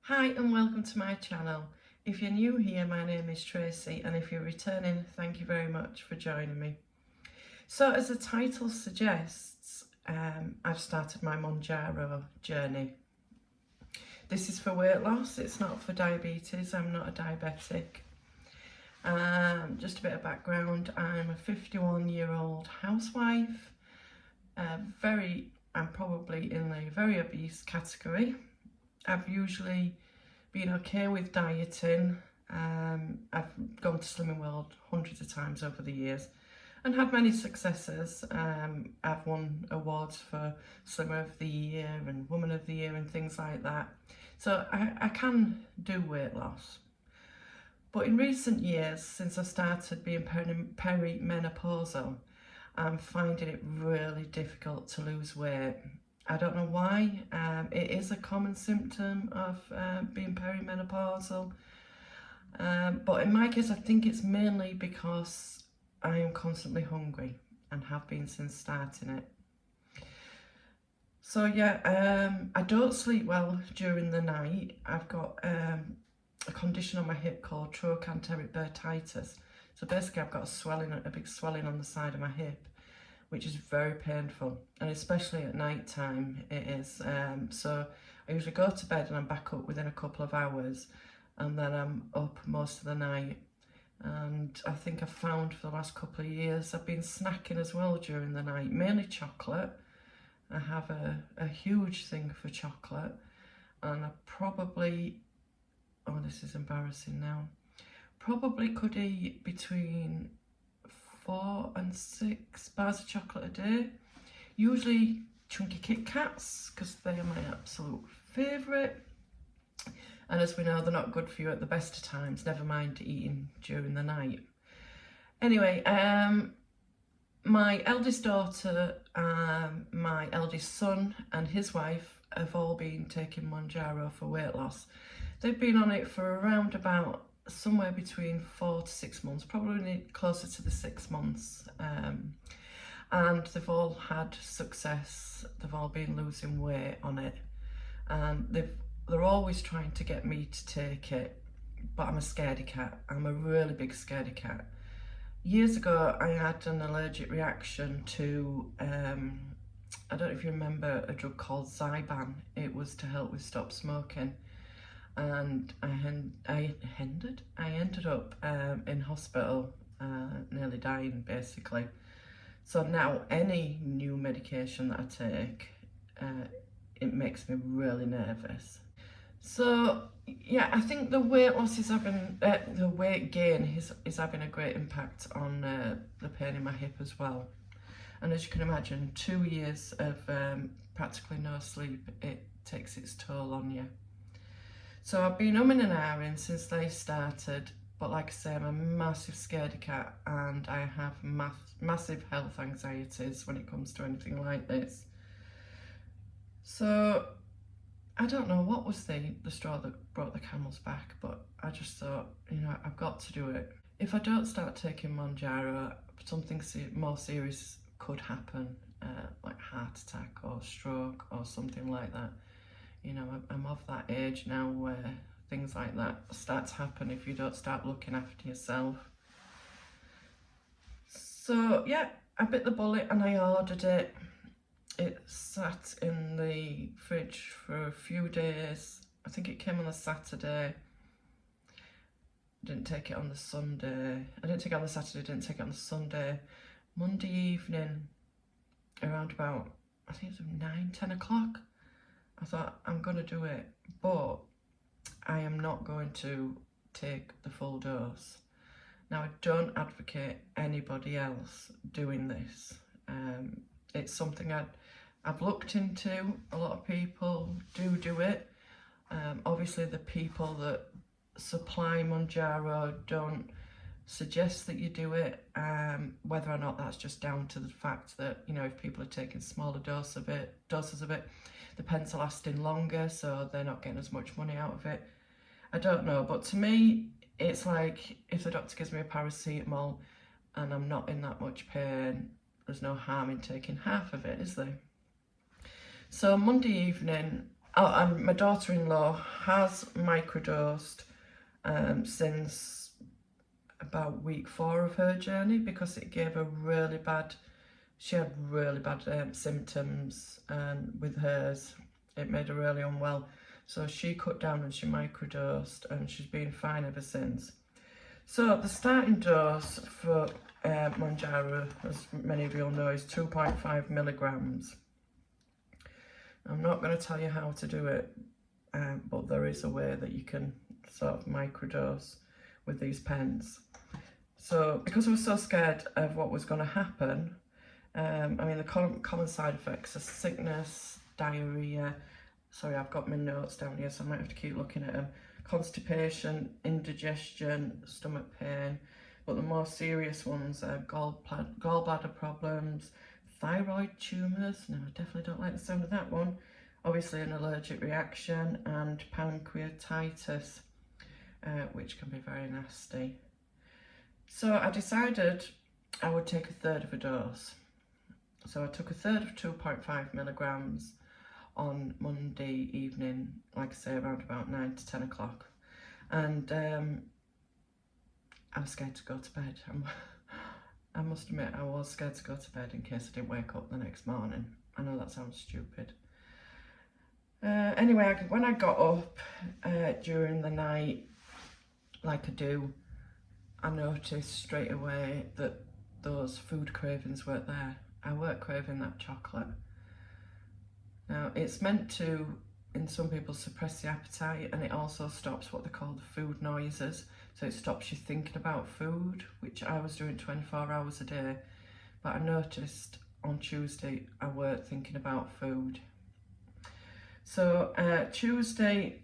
Hi and welcome to my channel. If you're new here, my name is Tracy, and if you're returning, thank you very much for joining me. So as the title suggests, I've started my mounjaro journey. This is for weight loss, it's not for diabetes, I'm not a diabetic. Just a bit of background, I'm a 51-year-old housewife. I'm probably in the very obese category. I've usually been okay with dieting. I've gone to Slimming World hundreds of times over the years and had many successes. I've won awards for Slimmer of the Year and Woman of the Year and things like that. So I can do weight loss. But in recent years, since I started being perimenopausal, I'm finding it really difficult to lose weight. I don't know why. It is a common symptom of being perimenopausal. But in my case, I think it's mainly because I am constantly hungry and have been since starting it. So yeah, I don't sleep well during the night. I've got a condition on my hip called trochanteric bursitis. So basically I've got a big swelling on the side of my hip, which is very painful, and especially at night time it is. So I usually go to bed and I'm back up within a couple of hours, and then I'm up most of the night. And I think I've found for the last couple of years I've been snacking as well during the night, mainly chocolate. I have a huge thing for chocolate, and I probably, oh this is embarrassing now, probably could eat between 4 and 6 bars of chocolate a day, usually chunky Kit Kats because they are my absolute favourite, and as we know they're not good for you at the best of times, never mind eating during the night. Anyway, my eldest daughter, my eldest son and his wife have all been taking mounjaro for weight loss. They've been on it for around about somewhere between 4 to 6 months, probably closer to the 6 months, and they've all had success. They've all been losing weight on it, and they're always trying to get me to take it, but I'm a scaredy cat. I'm a really big scaredy cat. Years ago I had an allergic reaction to I don't know if you remember a drug called Zyban. It was to help with stop smoking, and I ended up in hospital, nearly dying basically. So now any new medication that I take, it makes me really nervous. So yeah, I think the weight loss is having, the weight gain is having a great impact on the pain in my hip as well. And as you can imagine, 2 years of practically no sleep, it takes its toll on you. So I've been umming and ahhing since they started, but like I say, I'm a massive scaredy cat, and I have massive health anxieties when it comes to anything like this. So I don't know what was the straw that brought the camel's back, but I just thought, you know, I've got to do it. If I don't start taking mounjaro, something more serious could happen, like heart attack or stroke or something like that. You know, I'm of that age now where things like that start to happen if you don't start looking after yourself. So yeah, I bit the bullet and I ordered it. It sat in the fridge for a few days. I think it came on a Saturday. Didn't take it on the Sunday. I didn't take it on the Saturday, didn't take it on the Sunday. Monday evening, around about, I think it was 9, 10 o'clock, I thought, I'm going to do it, but I am not going to take the full dose. Now, I don't advocate anybody else doing this. It's something I've looked into. A lot of people do it. Obviously, the people that supply mounjaro don't suggest that you do it, whether or not that's just down to the fact that, you know, if people are taking smaller doses of it, the pens are lasting longer, so they're not getting as much money out of it. I don't know, but to me, it's like if the doctor gives me a paracetamol and I'm not in that much pain, there's no harm in taking half of it, is there? So Monday evening, Oh, and my daughter-in-law has microdosed since about week 4 of her journey, because it gave her really bad, she had really bad symptoms, and with hers it made her really unwell. So she cut down and she microdosed, and she's been fine ever since. So the starting dose for mounjaro, as many of you will know, is 2.5 milligrams. I'm not going to tell you how to do it, but there is a way that you can sort of microdose with these pens. So because I was so scared of what was going to happen, I mean, the common side effects are sickness, diarrhea. Sorry, I've got my notes down here, so I might have to keep looking at them. Constipation, indigestion, stomach pain. But the more serious ones are gallbladder problems, thyroid tumours. No, I definitely don't like the sound of that one. Obviously an allergic reaction, and pancreatitis, which can be very nasty. So I decided I would take a third of a dose. So I took a third of 2.5 milligrams on Monday evening, like I say, around about 9 to 10 o'clock. And I was scared to go to bed. I must admit, I was scared to go to bed in case I didn't wake up the next morning. I know that sounds stupid. Anyway, when I got up during the night, like I do, I noticed straight away that those food cravings weren't there. I weren't craving that chocolate. Now, it's meant to, in some people, suppress the appetite, and it also stops what they call the food noises. So it stops you thinking about food, which I was doing 24 hours a day. But I noticed on Tuesday I weren't thinking about food. So Tuesday,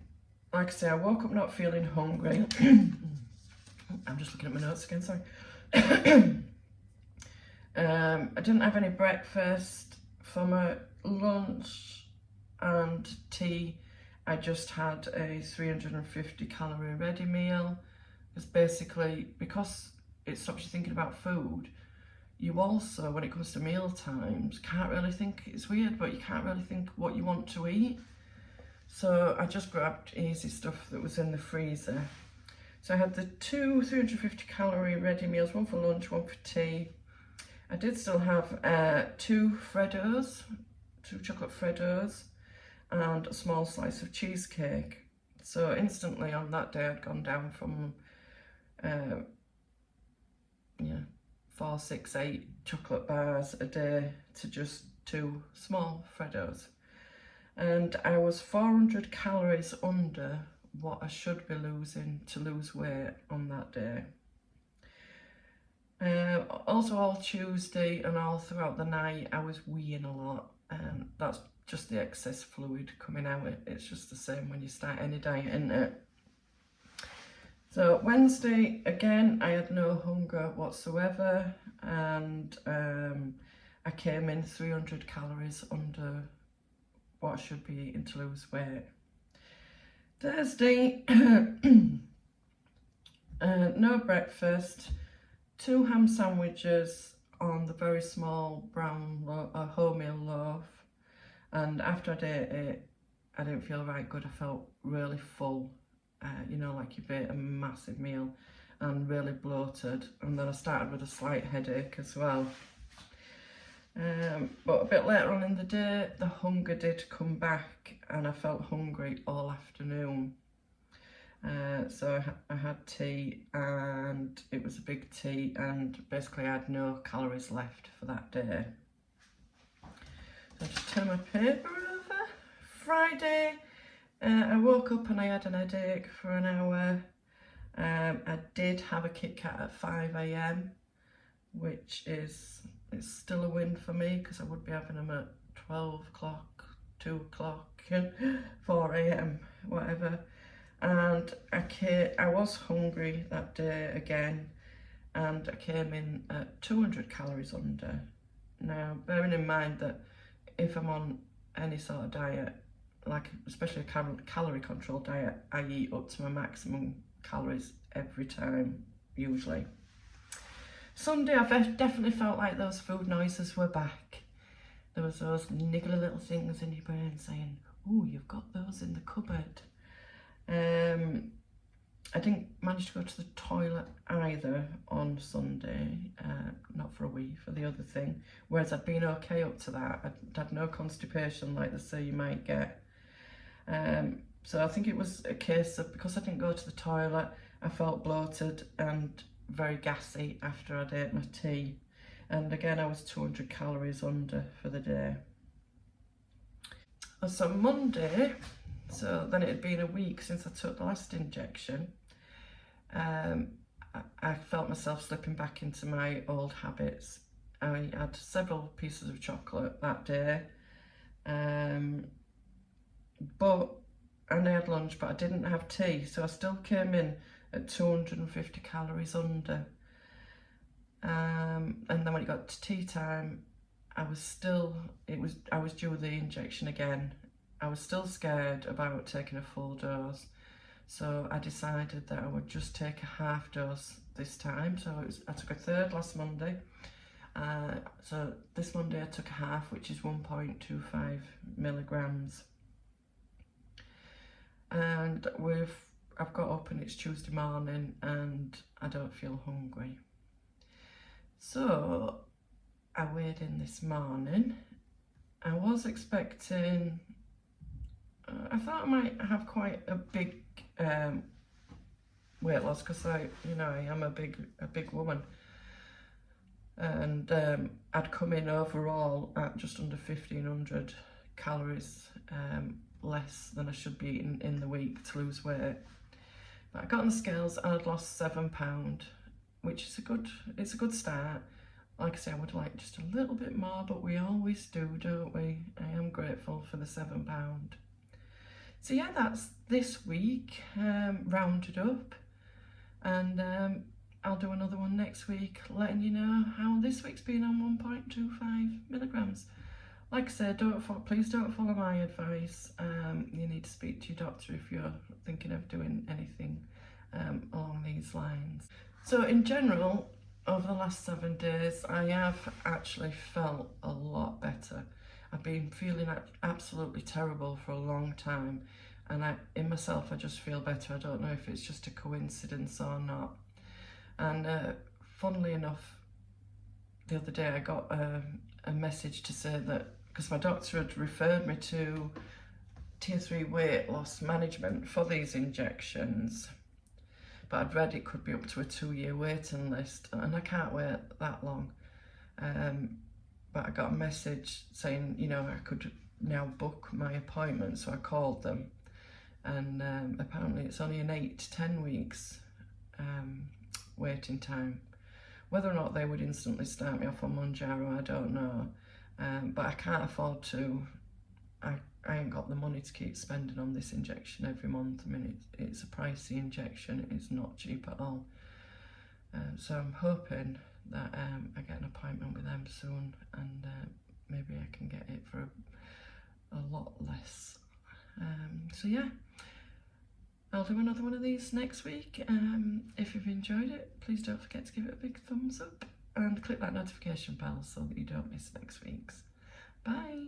like I say, I woke up not feeling hungry. I'm just looking at my notes again, sorry. I didn't have any breakfast. For my lunch and tea, I just had a 350 calorie ready meal. It's basically, because it stops you thinking about food, you also, when it comes to meal times, can't really think, it's weird, but you can't really think what you want to eat. So I just grabbed easy stuff that was in the freezer. So I had the two 350 calorie ready meals, one for lunch, one for tea. I did still have two chocolate Freddos, and a small slice of cheesecake. So instantly on that day I'd gone down from 4, 6, 8 chocolate bars a day to just 2 small Freddos. And I was 400 calories under what I should be losing to lose weight on that day. Also all Tuesday and all throughout the night I was weeing a lot. That's just the excess fluid coming out. It's just the same when you start any diet, isn't it? So Wednesday, again, I had no hunger whatsoever, and I came in 300 calories under what I should be eating to lose weight. Thursday, no breakfast, 2 ham sandwiches on the very small brown wholemeal loaf, and after I ate it, I didn't feel right good. I felt really full, you know, like you've ate a massive meal, and really bloated, and then I started with a slight headache as well. But a bit later on in the day, the hunger did come back, and I felt hungry all afternoon. So I had tea, and it was a big tea, and basically I had no calories left for that day. So I just turn my paper over. Friday, I woke up and I had an headache for an hour. I did have a Kit Kat at 5 AM, which it's still a win for me, because I would be having them at 12 o'clock, 2 o'clock, 4 AM, whatever. And I was hungry that day again, and I came in at 200 calories under. Now, bearing in mind that if I'm on any sort of diet, like especially a calorie control diet, I eat up to my maximum calories every time, usually. Sunday, I definitely felt like those food noises were back. There was those niggly little things in your brain saying, Oh, you've got those in the cupboard. I didn't manage to go to the toilet either on Sunday, not for a wee, for the other thing, whereas I'd been okay up to that. I'd had no constipation like they say you might get. So I think it was a case of, because I didn't go to the toilet, I felt bloated and very gassy after I'd ate my tea. And again, I was 200 calories under for the day. So Monday, so then it had been a week since I took the last injection. I felt myself slipping back into my old habits. I had several pieces of chocolate that day, and I had lunch, but I didn't have tea, so I still came in at 250 calories under. And then when it got to tea time, I was due the injection again. I was still scared about taking a full dose, so I decided that I would just take a half dose this time. So I took a third last Monday. So this Monday I took a half, which is 1.25 milligrams. And I've got up and it's Tuesday morning and I don't feel hungry. So I weighed in this morning. I was expecting, I thought I might have quite a big weight loss, because I am a big woman, and I'd come in overall at just under 1,500 calories less than I should be eating in the week to lose weight. But I got on the scales and I'd lost £7, which is a good start. Like I say, I would like just a little bit more, but we always do, don't we? I am grateful for the £7. So yeah, that's this week rounded up, and I'll do another one next week, letting you know how this week's been on 1.25 milligrams. Like I said, please don't follow my advice. You need to speak to your doctor if you're thinking of doing anything along these lines. So in general, over the last 7 days, I have actually felt a lot better. I've been feeling absolutely terrible for a long time, and in myself I just feel better. I don't know if it's just a coincidence or not. And funnily enough, the other day I got a message to say that, because my doctor had referred me to tier 3 weight loss management for these injections, but I'd read it could be up to a 2-year waiting list, and I can't wait that long. But I got a message saying, I could now book my appointment, so I called them, and apparently it's only an 8 to 10 weeks waiting time. Whether or not they would instantly start me off on mounjaro, I don't know, but I can't afford to. I ain't got the money to keep spending on this injection every month. I mean, it's a pricey injection, it's not cheap at all. So I'm hoping that I get an appointment with them soon, and maybe I can get it for a lot less. So yeah, I'll do another one of these next week. If you've enjoyed it, please don't forget to give it a big thumbs up and click that notification bell so that you don't miss next week's. Bye!